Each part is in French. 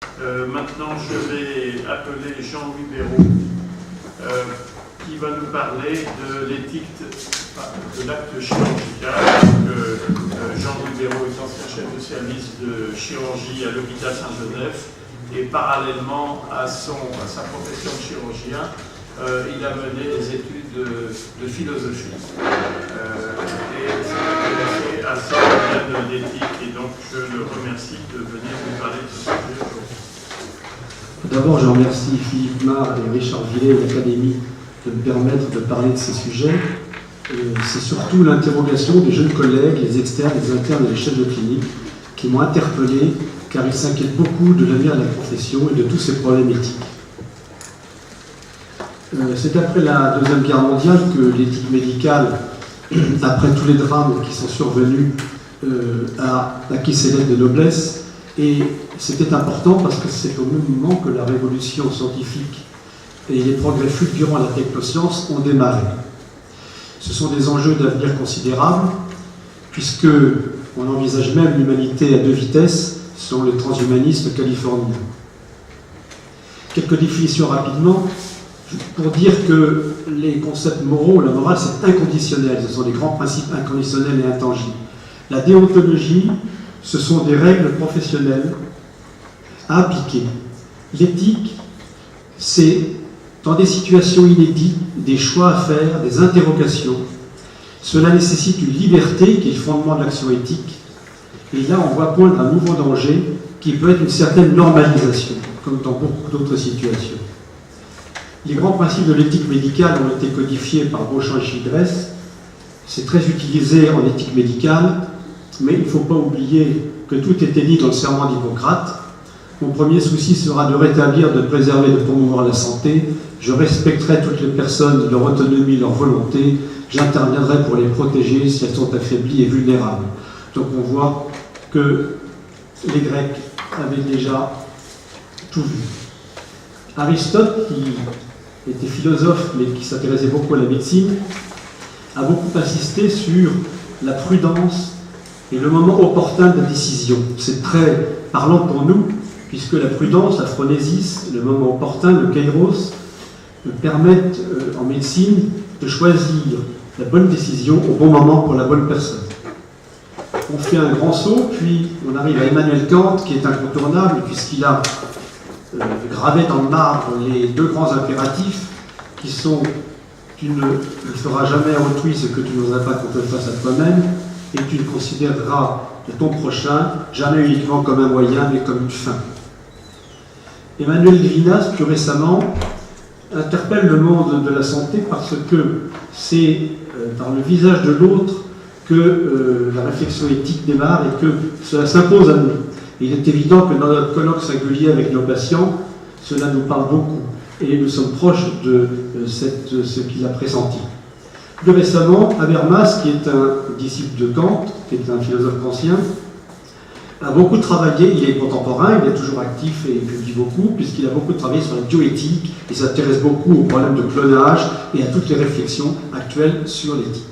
Maintenant, je vais appeler Jean-Louis Béraud, qui va nous parler de l'éthique de l'acte chirurgical. Jean-Louis Béraud est ancien chef de service de chirurgie à l'hôpital Saint-Joseph et parallèlement à sa profession de chirurgien, il a mené des études de philosophie et s'est intéressé à ce domaine de l'éthique, et donc je le remercie de venir nous parler de ce sujet aujourd'hui. D'abord, je remercie Philippe Mar et Richard Villet et l'Académie de me permettre de parler de ces sujets. C'est surtout l'interrogation des jeunes collègues, les externes, les internes et les chefs de clinique qui m'ont interpellé, car ils s'inquiètent beaucoup de l'avenir de la profession et de tous ces problèmes éthiques. C'est après la Deuxième Guerre mondiale que l'éthique médicale, après tous les drames qui sont survenus, a acquis ses lettres de noblesse. Et c'était important parce que c'est au même moment que la révolution scientifique et les progrès fulgurants à la technoscience ont démarré. Ce sont des enjeux d'avenir considérables, puisque on envisage même l'humanité à deux vitesses, selon les transhumanistes californiens. Quelques définitions rapidement, pour dire que les concepts moraux, la morale, c'est inconditionnel, ce sont des grands principes inconditionnels et intangibles. La déontologie, ce sont des règles professionnelles à appliquer. L'éthique, c'est dans des situations inédites, des choix à faire, des interrogations. Cela nécessite une liberté qui est le fondement de l'action éthique. Et là, on voit poindre un nouveau danger qui peut être une certaine normalisation, comme dans beaucoup d'autres situations. Les grands principes de l'éthique médicale ont été codifiés par Beauchamp et Childress. C'est très utilisé en éthique médicale, mais il ne faut pas oublier que tout était dit dans le serment d'Hippocrate. Mon premier souci sera de rétablir, de préserver, de promouvoir la santé. Je respecterai toutes les personnes, leur autonomie, leur volonté. J'interviendrai pour les protéger si elles sont affaiblies et vulnérables. Donc on voit que les Grecs avaient déjà tout vu. Aristote, qui était philosophe mais qui s'intéressait beaucoup à la médecine, a beaucoup insisté sur la prudence et le moment opportun de la décision. C'est très parlant pour nous, puisque la prudence, la phronésis, le moment opportun, le kairos, permettent en médecine de choisir la bonne décision au bon moment pour la bonne personne. On fait un grand saut, puis on arrive à Emmanuel Kant, qui est incontournable, puisqu'il a gravé dans le marbre les deux grands impératifs, qui sont « tu ne feras jamais à autrui ce que tu n'oserais pas qu'on te fasse à toi-même », et tu ne considéreras ton prochain jamais uniquement comme un moyen, mais comme une fin. Emmanuel Levinas, plus récemment, interpelle le monde de la santé parce que c'est par le visage de l'autre que la réflexion éthique démarre et que cela s'impose à nous. Il est évident que dans notre colloque singulier avec nos patients, cela nous parle beaucoup et nous sommes proches de ce qu'il a pressenti. Plus récemment, Habermas, qui est un disciple de Kant, qui est un philosophe ancien, a beaucoup travaillé, il est contemporain, il est toujours actif et il publie beaucoup, puisqu'il a beaucoup travaillé sur la bioéthique, il s'intéresse beaucoup aux problèmes de clonage et à toutes les réflexions actuelles sur l'éthique.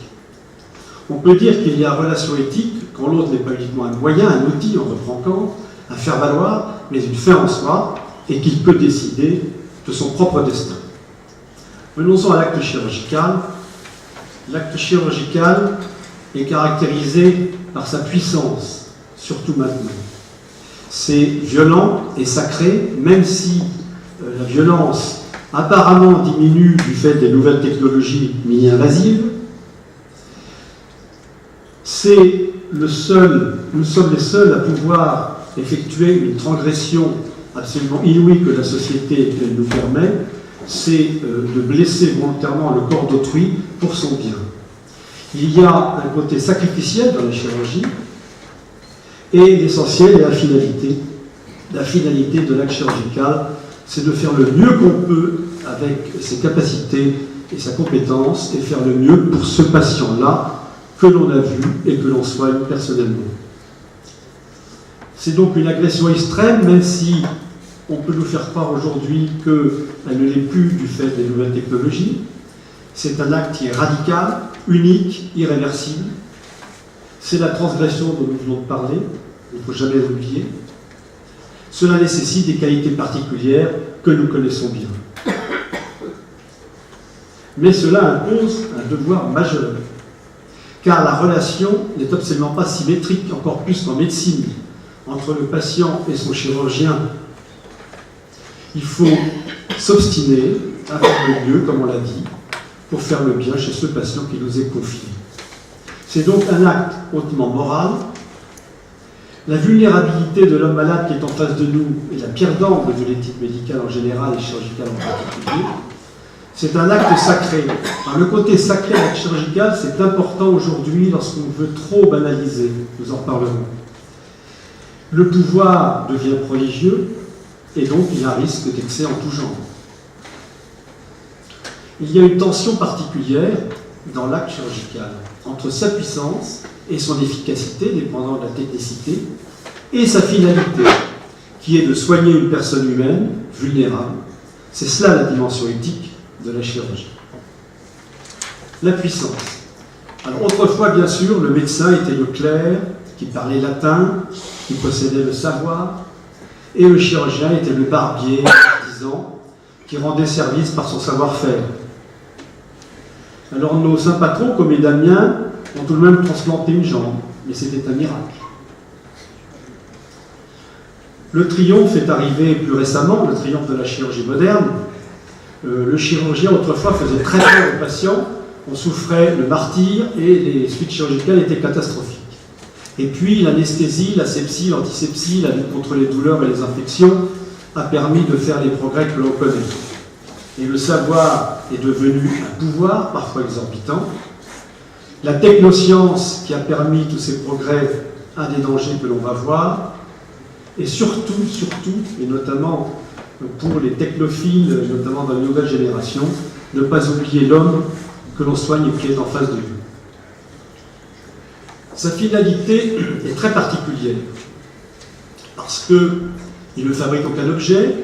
On peut dire qu'il y a relation éthique quand l'autre n'est pas uniquement un moyen, un outil, on reprend Kant, à faire valoir, mais une fin en soi, et qu'il peut décider de son propre destin. Venons-en à l'acte chirurgical. L'acte chirurgical est caractérisé par sa puissance, surtout maintenant. C'est violent et sacré, même si la violence apparemment diminue du fait des nouvelles technologies mini-invasives. Nous sommes les seuls à pouvoir effectuer une transgression absolument inouïe que la société nous permet, c'est de blesser volontairement le corps d'autrui pour son bien. Il y a un côté sacrificiel dans la chirurgie, et l'essentiel est la finalité. La finalité de l'acte chirurgical, c'est de faire le mieux qu'on peut avec ses capacités et sa compétence, et faire le mieux pour ce patient-là que l'on a vu et que l'on soigne personnellement. C'est donc une agression extrême, même si on peut nous faire croire aujourd'hui qu'elle ne l'est plus du fait des nouvelles technologies. C'est un acte qui est radical, unique, irréversible. C'est la transgression dont nous venons de parler, il ne faut jamais l'oublier. Cela nécessite des qualités particulières que nous connaissons bien. Mais cela impose un devoir majeur, car la relation n'est absolument pas symétrique, encore plus qu'en médecine, entre le patient et son chirurgien. Il faut s'obstiner à faire le mieux, comme on l'a dit, pour faire le bien chez ce patient qui nous est confié. C'est donc un acte hautement moral. La vulnérabilité de l'homme malade qui est en face de nous est la pierre d'angle de l'éthique médicale en général et chirurgicale en particulier. C'est un acte sacré. Enfin, le côté sacré de l'acte chirurgical, c'est important aujourd'hui lorsqu'on veut trop banaliser. Nous en reparlerons. Le pouvoir devient prodigieux et donc il y a un risque d'excès en tout genre. Il y a une tension particulière dans l'acte chirurgical entre sa puissance et son efficacité, dépendant de la technicité, et sa finalité, qui est de soigner une personne humaine vulnérable. C'est cela la dimension éthique de la chirurgie. La puissance. Alors autrefois, bien sûr, le médecin était le clerc qui parlait latin, qui possédait le savoir, et le chirurgien était le barbier, l'artisan, qui rendait service par son savoir-faire. Alors nos saints patrons, comme les Damiens, ont tout de même transplanté une jambe, mais c'était un miracle. Le triomphe est arrivé plus récemment, le triomphe de la chirurgie moderne. Le chirurgien autrefois faisait très peur aux patients, on souffrait le martyre et les suites chirurgicales étaient catastrophiques. Et puis l'anesthésie, la sepsie, l'antisepsie, la lutte contre les douleurs et les infections a permis de faire les progrès que l'on connaît. Et le savoir est devenu un pouvoir, parfois exorbitant. La technoscience qui a permis tous ces progrès a des dangers que l'on va voir. Et surtout, et notamment pour les technophiles, notamment dans les nouvelles générations, ne pas oublier l'homme que l'on soigne et qui est en face de nous. Sa finalité est très particulière, parce qu'il ne fabrique aucun objet,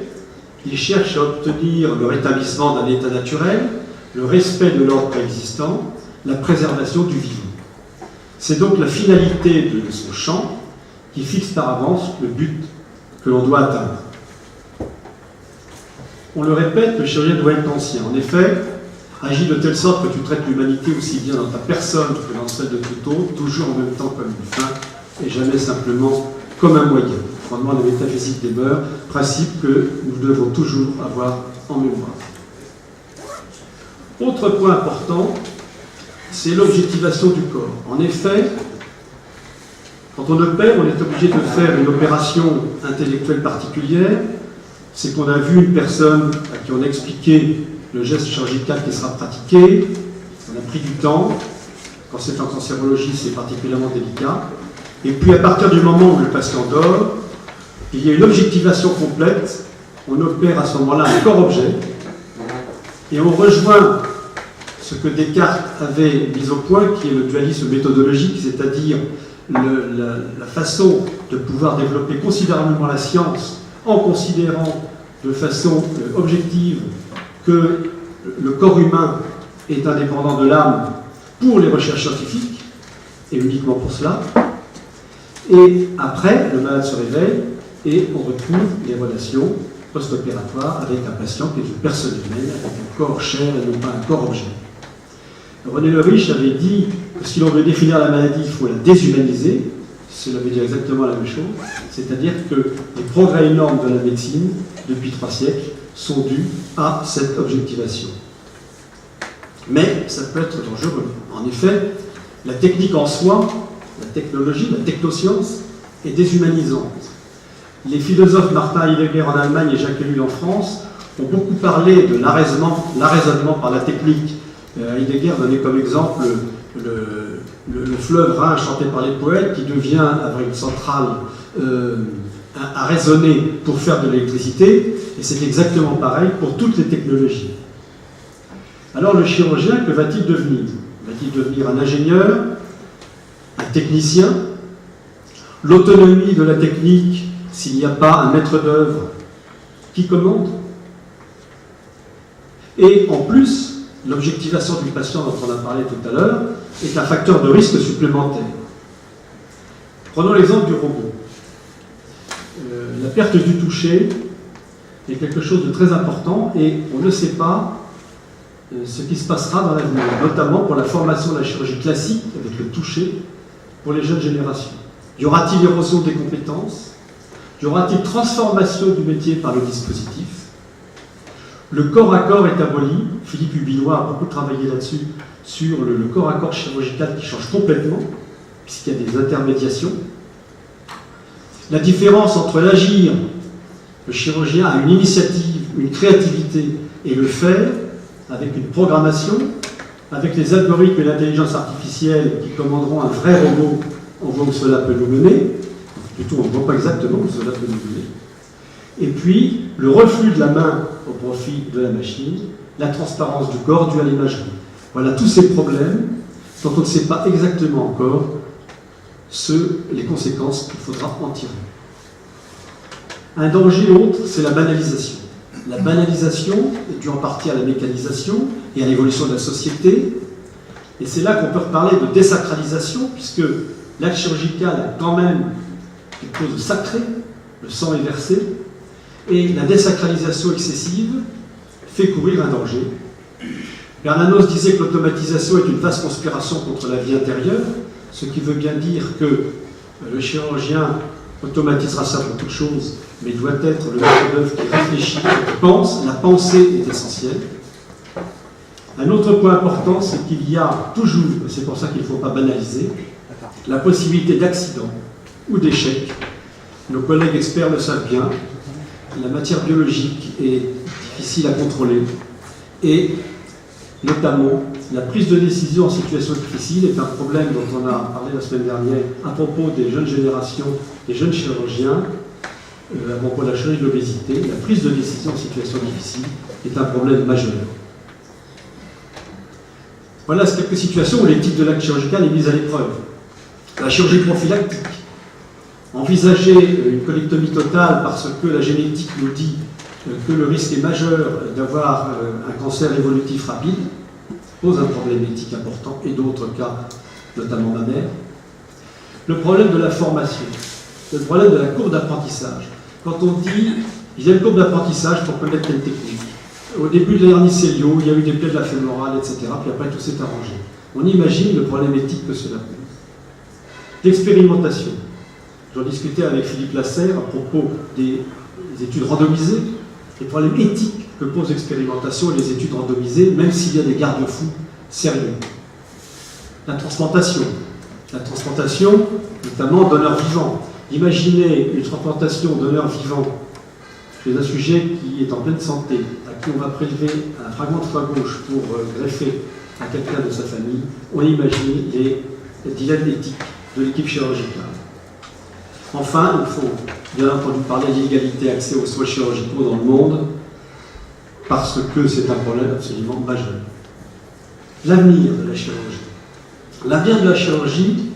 il cherche à obtenir le rétablissement d'un état naturel, le respect de l'ordre préexistant, la préservation du vivant. C'est donc la finalité de son champ qui fixe par avance le but que l'on doit atteindre. On le répète, le chirurgien doit être conscient. En effet, agis de telle sorte que tu traites l'humanité aussi bien dans ta personne que dans celle de tout autre, toujours en même temps comme une fin, et jamais simplement comme un moyen. Fondement de la métaphysique des mœurs, principe que nous devons toujours avoir en mémoire. Autre point important, c'est l'objectivation du corps. En effet, quand on opère, on est obligé de faire une opération intellectuelle particulière. C'est qu'on a vu une personne à qui on a expliqué le geste chirurgical qui sera pratiqué, on a pris du temps. Quand c'est en cancérologie, c'est particulièrement délicat. Et puis à partir du moment où le patient dort, il y a une objectivation complète. On opère à ce moment-là un corps-objet et on rejoint ce que Descartes avait mis au point, qui est le dualisme méthodologique, c'est-à-dire la façon de pouvoir développer considérablement la science en considérant de façon objective que le corps humain est indépendant de l'âme pour les recherches scientifiques, et uniquement pour cela. Et après, le malade se réveille et on retrouve les relations post-opératoires avec un patient qui est une personne humaine, avec un corps chair et non pas un corps-objet. René Le Riche avait dit que si l'on veut définir la maladie, il faut la déshumaniser. Cela veut dire exactement la même chose, c'est-à-dire que les progrès énormes de la médecine, depuis 3 siècles, sont dus à cette objectivation. Mais ça peut être dangereux. En effet, la technique en soi, la technologie, la technoscience, est déshumanisante. Les philosophes Martin Heidegger en Allemagne et Jacques Ellul en France ont beaucoup parlé de l'arraisonnement par la technique. Heidegger donnait comme exemple le fleuve Rhin chanté par les poètes qui devient, avec une centrale, à raisonner pour faire de l'électricité, et c'est exactement pareil pour toutes les technologies. Alors le chirurgien, que va-t-il devenir? Va-t-il devenir un ingénieur, un technicien? L'autonomie de la technique, s'il n'y a pas un maître d'œuvre qui commande? Et en plus, l'objectivation du patient dont on a parlé tout à l'heure est un facteur de risque supplémentaire. Prenons l'exemple du robot. la perte du toucher est quelque chose de très important et on ne sait pas ce qui se passera dans l'avenir, notamment pour la formation de la chirurgie classique avec le toucher pour les jeunes générations. Y aura-t-il érosion des compétences? Y aura-t-il transformation du métier par le dispositif? Le corps à corps est aboli. Philippe Hubinois a beaucoup travaillé là-dessus, sur le corps à corps chirurgical qui change complètement, puisqu'il y a des intermédiations. La différence entre l'agir, le chirurgien a une initiative, une créativité, et le faire, avec une programmation, avec les algorithmes et l'intelligence artificielle qui commanderont un vrai robot, on voit où cela peut nous mener, plutôt on ne voit pas exactement où cela peut nous mener. Et puis, le reflux de la main au profit de la machine, la transparence du corps due à l'imagerie. Voilà tous ces problèmes dont on ne sait pas exactement encore les conséquences qu'il faudra en tirer. Un danger autre, c'est la banalisation. La banalisation est due en partie à la mécanisation et à l'évolution de la société. Et c'est là qu'on peut reparler de désacralisation, puisque l'acte chirurgical a quand même quelque chose de sacré, le sang est versé, et la désacralisation excessive fait courir un danger. Bernanos disait que l'automatisation est une vaste conspiration contre la vie intérieure, ce qui veut bien dire que le chirurgien automatisera ça pour toute chose, mais doit être le maître d'œuvre qui réfléchit, qui pense. La pensée est essentielle. Un autre point important, c'est qu'il y a toujours, c'est pour ça qu'il ne faut pas banaliser, la possibilité d'accident ou d'échec. Nos collègues experts le savent bien. La matière biologique est difficile à contrôler et notamment la prise de décision en situation difficile est un problème dont on a parlé la semaine dernière à propos des jeunes générations, des jeunes chirurgiens, à propos de la chirurgie de l'obésité. La prise de décision en situation difficile est un problème majeur. Voilà quelques situations où l'éthique de l'acte chirurgical est mise à l'épreuve. La chirurgie prophylactique. Envisager une colectomie totale parce que la génétique nous dit que le risque est majeur d'avoir un cancer évolutif rapide pose un problème éthique important, et d'autres cas, notamment ma mère. Le problème de la formation, le problème de la courbe d'apprentissage. Quand on dit il y a une courbe d'apprentissage pour connaître telle technique, au début de l'hernie cellio, il y a eu des plaies de la fémorale, etc., puis après tout s'est arrangé. On imagine le problème éthique que cela pose. L'expérimentation. J'en discutais avec Philippe Lasserre à propos des études randomisées, les problèmes éthiques que pose l'expérimentation et les études randomisées, même s'il y a des garde-fous sérieux. La transplantation. La transplantation, notamment donneur vivant. Imaginez une transplantation donneur vivant chez un sujet qui est en pleine santé, à qui on va prélever un fragment de foie gauche pour greffer à quelqu'un de sa famille. On imagine les dilemmes éthiques de l'équipe chirurgicale. Enfin, il faut bien entendu parler de l'égalité d'accès aux soins chirurgicaux dans le monde, parce que c'est un problème absolument majeur. L'avenir de la chirurgie. L'avenir de la chirurgie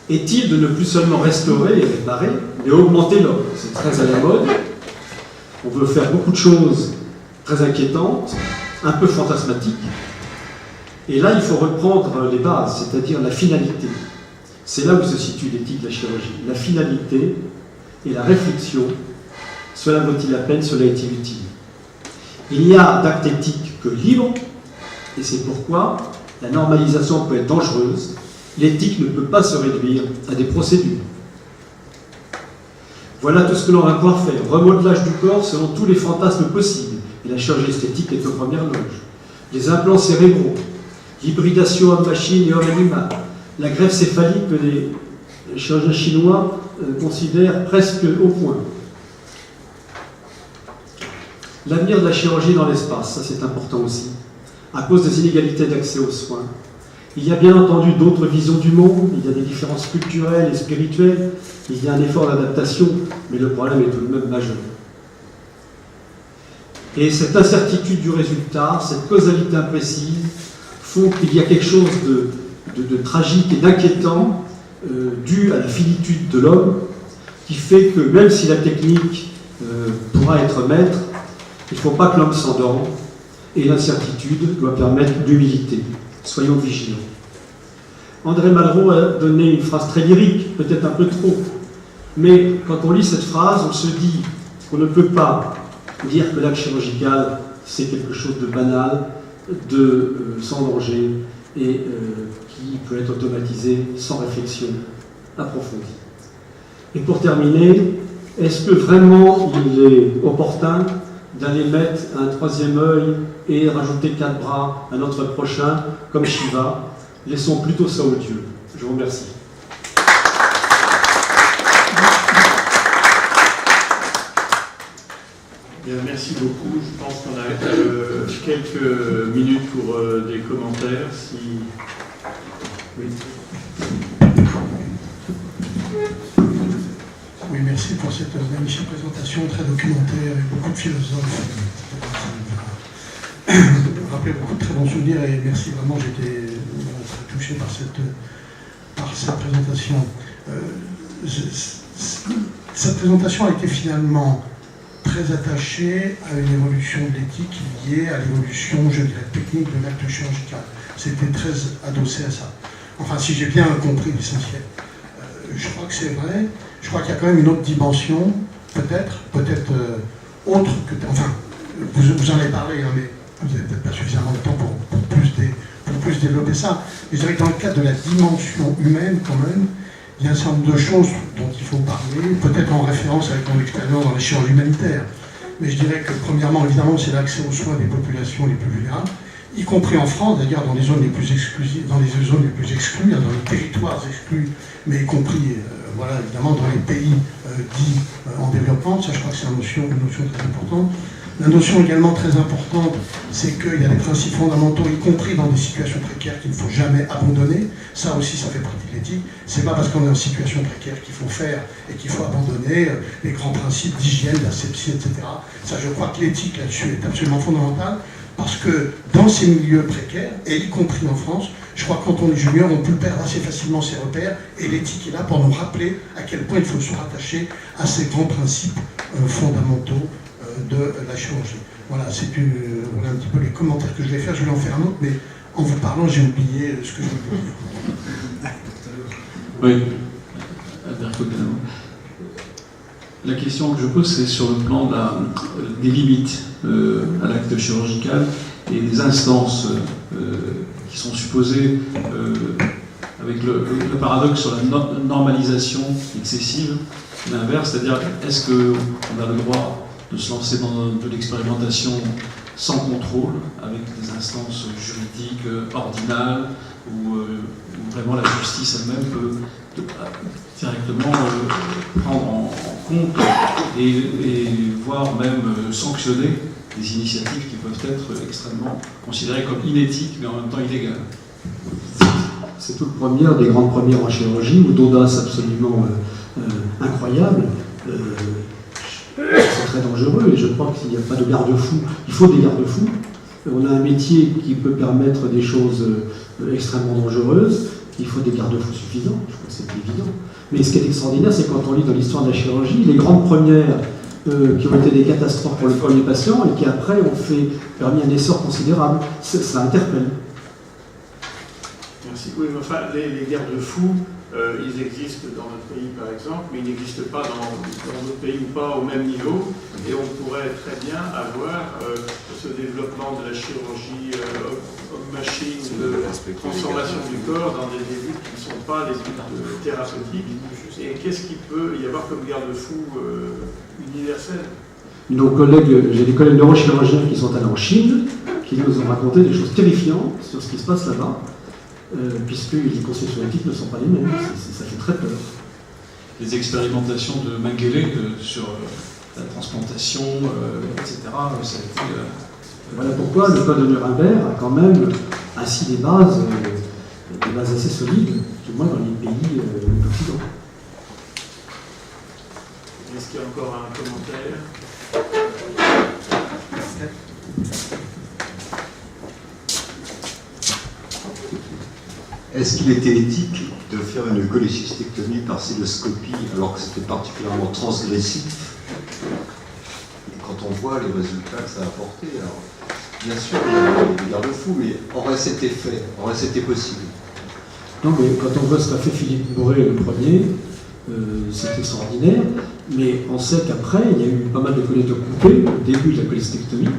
est-il de ne plus seulement restaurer et réparer, mais augmenter l'homme? C'est très à la mode. On veut faire beaucoup de choses très inquiétantes, un peu fantasmatiques. Et là, il faut reprendre les bases, c'est-à-dire la finalité. C'est là où se situe l'éthique de la chirurgie. La finalité et la réflexion, cela vaut-il la peine, cela est-il utile? Il n'y a d'acte éthique que libre, et c'est pourquoi la normalisation peut être dangereuse. L'éthique ne peut pas se réduire à des procédures. Voilà tout ce que l'on va pouvoir faire. Remodelage du corps selon tous les fantasmes possibles. Et la chirurgie esthétique est aux premières loges. Les implants cérébraux, l'hybridation homme-machine et homme-animal, la greffe céphalique que les chirurgiens chinois considèrent presque au point. L'avenir de la chirurgie dans l'espace, ça c'est important aussi, à cause des inégalités d'accès aux soins. Il y a bien entendu d'autres visions du monde, il y a des différences culturelles et spirituelles, il y a un effort d'adaptation, mais le problème est tout de même majeur. Et cette incertitude du résultat, cette causalité imprécise, font qu'il y a quelque chose de tragique et d'inquiétant dû à la finitude de l'homme, qui fait que même si la technique pourra être maître, il ne faut pas que l'homme s'endorme, et l'incertitude doit permettre d'humilité. Soyons vigilants. André Malraux a donné une phrase très lyrique, peut-être un peu trop. Mais quand on lit cette phrase, on se dit qu'on ne peut pas dire que l'acte chirurgical, c'est quelque chose de banal, sans danger, et qui peut être automatisé sans réflexion approfondie. Et pour terminer, est-ce que vraiment il est opportun d'aller mettre un troisième œil et rajouter 4 bras à notre prochain, comme Shiva? Laissons plutôt ça aux dieux. Je vous remercie. Bien, merci beaucoup. Je pense qu'on a quelques minutes pour des commentaires. Oui. Oui, merci pour cette magnifique présentation très documentée avec beaucoup de philosophes. Ça me rappelait beaucoup de très bons souvenirs et merci vraiment, j'étais très touché par cette présentation. Cette présentation a été finalement très attachée à une évolution de l'éthique liée à l'évolution, je dirais, technique de l'acte chirurgical. C'était très adossé à ça. Enfin, si j'ai bien compris l'essentiel. Je crois que c'est vrai. Je crois qu'il y a quand même une autre dimension, peut-être autre que... Enfin, vous en avez parlé, hein, mais vous n'avez peut-être pas suffisamment de temps pour plus développer ça. Mais je dirais que dans le cadre de la dimension humaine, quand même, il y a un certain nombre de choses dont il faut parler, peut-être en référence avec mon expérience dans les chirurgies humanitaires. Mais je dirais que, premièrement, évidemment, c'est l'accès aux soins des populations les plus vulnérables, y compris en France, d'ailleurs, dans les zones les plus exclusives, dans les zones les plus exclues, dans les territoires exclus, mais y compris, voilà, évidemment, dans les pays dits en développement. Ça, je crois que c'est une notion très importante. La notion également très importante, c'est qu'il y a des principes fondamentaux, y compris dans des situations précaires, qu'il ne faut jamais abandonner. Ça aussi, ça fait partie de l'éthique. C'est pas parce qu'on est en situation précaire qu'il faut faire et qu'il faut abandonner les grands principes d'hygiène, d'asepsie, etc. Ça, je crois que l'éthique là-dessus est absolument fondamentale, parce que dans ces milieux précaires, et y compris en France, je crois que quand on est junior, on peut perdre assez facilement ses repères, et l'éthique est là pour nous rappeler à quel point il faut se rattacher à ces grands principes fondamentaux de la chirurgie. Voilà, voilà un petit peu les commentaires que je vais faire. Je vais en faire un autre, mais en vous parlant, j'ai oublié ce que je voulais dire. Oui, Alberto Canamo. La question que je pose, c'est sur le plan des limites à l'acte chirurgical et des instances qui sont supposées, avec le paradoxe sur la normalisation excessive, l'inverse, c'est-à-dire est-ce qu'on a le droit de se lancer dans de l'expérimentation sans contrôle, avec des instances juridiques ordinales, où vraiment la justice elle-même peut directement prendre en compte et voire même sanctionner des initiatives qui peuvent être extrêmement considérées comme inéthiques, mais en même temps illégales. C'est toute première, des grandes premières en chirurgie, ou d'audace absolument incroyable. C'est très dangereux, et je crois qu'il n'y a pas de garde-fous. Il faut des garde-fous. On a un métier qui peut permettre des choses extrêmement dangereuses. Il faut des garde-fous suffisants, je crois que c'est évident. Mais ce qui est extraordinaire, c'est quand on lit dans l'histoire de la chirurgie, les grandes premières qui ont été des catastrophes pour le premier patient et qui après ont permis un essor considérable. Ça interpelle. Merci. Oui, mais enfin, les garde-fous, ils existent dans notre pays par exemple, mais ils n'existent pas dans d'autres pays ou pas au même niveau. Et on pourrait très bien avoir ce développement de la chirurgie homme-machine, de transformation du corps dans des buts qui ne sont pas les buts thérapeutiques. Et qu'est-ce qu'il peut y avoir comme garde-fou universel? J'ai des collègues neurochirurgiens qui sont allés en Chine, qui nous ont raconté des choses terrifiantes sur ce qui se passe là-bas. Puisque les conceptions éthiques ne sont pas les mêmes. Ça fait très peur. Les expérimentations de Mengele sur la transplantation, etc., ça a été... Voilà pourquoi le code de Nuremberg a quand même ainsi des bases assez solides, du moins dans les pays d'Occident. Est-ce qu'il y a encore un commentaire? Est-ce qu'il était éthique de faire une cholécystectomie par cystoscopie alors que c'était particulièrement transgressif? Et quand on voit les résultats que ça a apporté, alors bien sûr il y a des garde-fous, mais aurait-ce été fait? Aurait-ce été possible? Non, mais quand on voit ce qu'a fait Philippe Mouret le premier, c'est extraordinaire, mais on sait qu'après, il y a eu pas mal de collecteurs coupés au début de la cholécystectomie,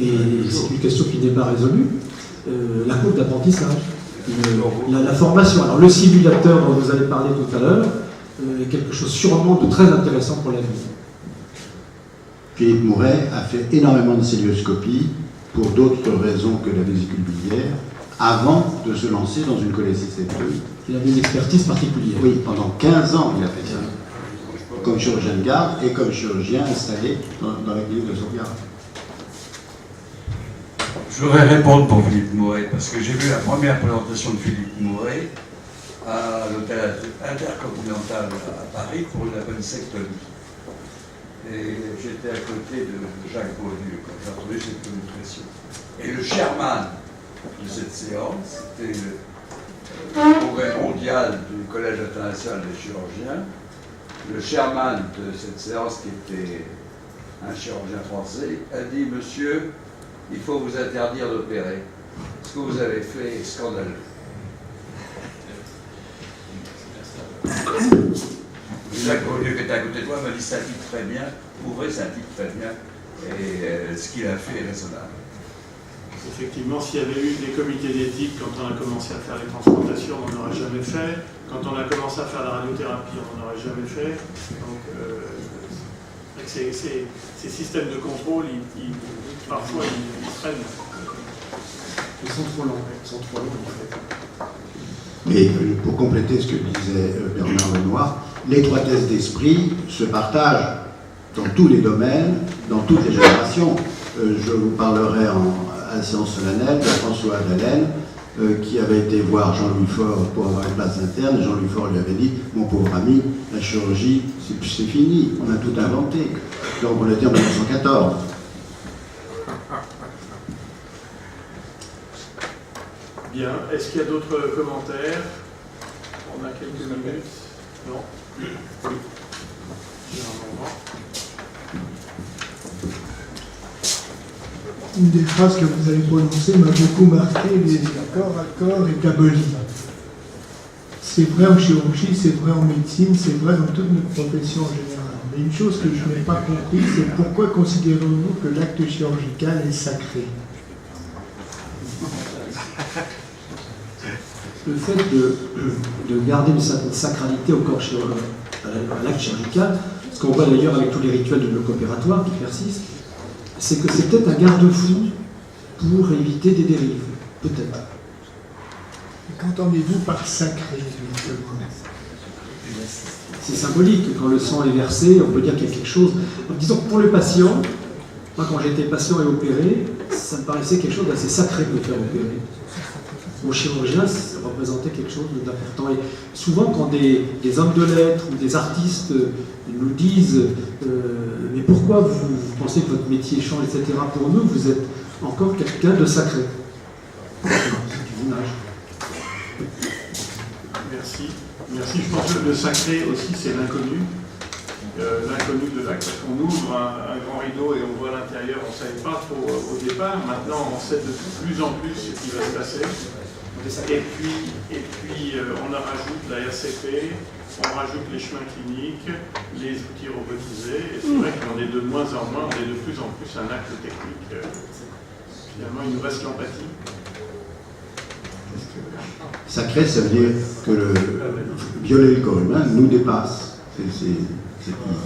et c'est une question qui n'est pas résolue. La courbe d'apprentissage, la formation. Alors le simulateur dont vous avez parlé tout à l'heure est quelque chose sûrement de très intéressant pour l'avenir. Philippe Mouret a fait énormément de célioscopies pour d'autres raisons que la vésicule biliaire avant de se lancer dans une cholécystectomie. Il avait une expertise particulière. Oui, pendant 15 ans il a fait ça, comme chirurgien de garde et comme chirurgien installé dans la clinique de sauvegarde. Je voudrais répondre pour Philippe Mouret, parce que j'ai vu la première présentation de Philippe Mouret à l'hôtel intercontinental à Paris pour une appendicectomie. Et j'étais à côté de Jacques Beaulieu quand j'ai entendu cette communication. Et le chairman de cette séance, c'était le congrès mondial du Collège international des chirurgiens. Le chairman de cette séance, qui était un chirurgien français, a dit « Monsieur, il faut vous interdire d'opérer. Ce que vous avez fait est scandaleux. » Jacques Beaulieu, qui était à côté de moi, m'a dit « C'est un type très bien. Ouvrez, c'est un type très bien. Et ce qu'il a fait est raisonnable. » Effectivement, s'il y avait eu des comités d'éthique quand on a commencé à faire les transplantations, on n'aurait jamais fait. Quand on a commencé à faire la radiothérapie, on n'aurait jamais fait. Donc, ces systèmes de contrôle, parfois, ils freinent. Ils sont trop lents, en fait. Mais pour compléter ce que disait Bernard Lenoir, l'étroitesse d'esprit se partage dans tous les domaines, dans toutes les générations. Je vous parlerai à la séance solennelle de François Dallène, qui avait été voir Jean-Louis Faure pour avoir une place interne. Et Jean-Louis Faure lui avait dit « Mon pauvre ami, la chirurgie, c'est fini, on a tout inventé. » Donc on l'a dit en 1914. Bien. Est-ce qu'il y a d'autres commentaires? On a quelques minutes. Non? Oui. J'ai un moment. Une des phrases que vous avez prononcées m'a beaucoup marqué, les accords et cabolie. C'est vrai en chirurgie, c'est vrai en médecine, c'est vrai dans toutes nos professions en général. Mais une chose que je n'ai pas compris, c'est pourquoi considérez-vous que l'acte chirurgical est sacré? Le fait de garder une certaine sacralité au corps à l'acte chirurgical, ce qu'on voit d'ailleurs avec tous les rituels de bloc opératoire qui persistent, c'est que c'est peut-être un garde-fou pour éviter des dérives, peut-être. Qu'entendez-vous par sacré, exactement? C'est symbolique, quand le sang est versé, on peut dire qu'il y a quelque chose. Donc, disons que pour le patient, moi quand j'étais patient et opéré, ça me paraissait quelque chose d'assez sacré de me faire opérer. Au chirurgien, ça représentait quelque chose d'important. Et souvent, quand des hommes de lettres ou des artistes nous disent mais pourquoi vous pensez que votre métier change, etc. Pour nous, vous êtes encore quelqu'un de sacré. C'est une image. Merci. Merci. Je pense que le sacré aussi, c'est l'inconnu. L'inconnu de l'acte. Parce qu'on ouvre un grand rideau et on voit l'intérieur, on ne savait pas trop au départ. Maintenant, on sait de plus en plus ce qui va se passer. Et puis on rajoute la RCP, on rajoute les chemins cliniques, les outils robotisés. Et c'est vrai qu'on est de moins en moins, on est de plus en plus un acte technique. Finalement, il nous reste l'empathie. Sacré, ça veut dire que violer le corps humain nous dépasse. Il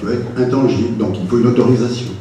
doit être intangible, donc il faut une autorisation.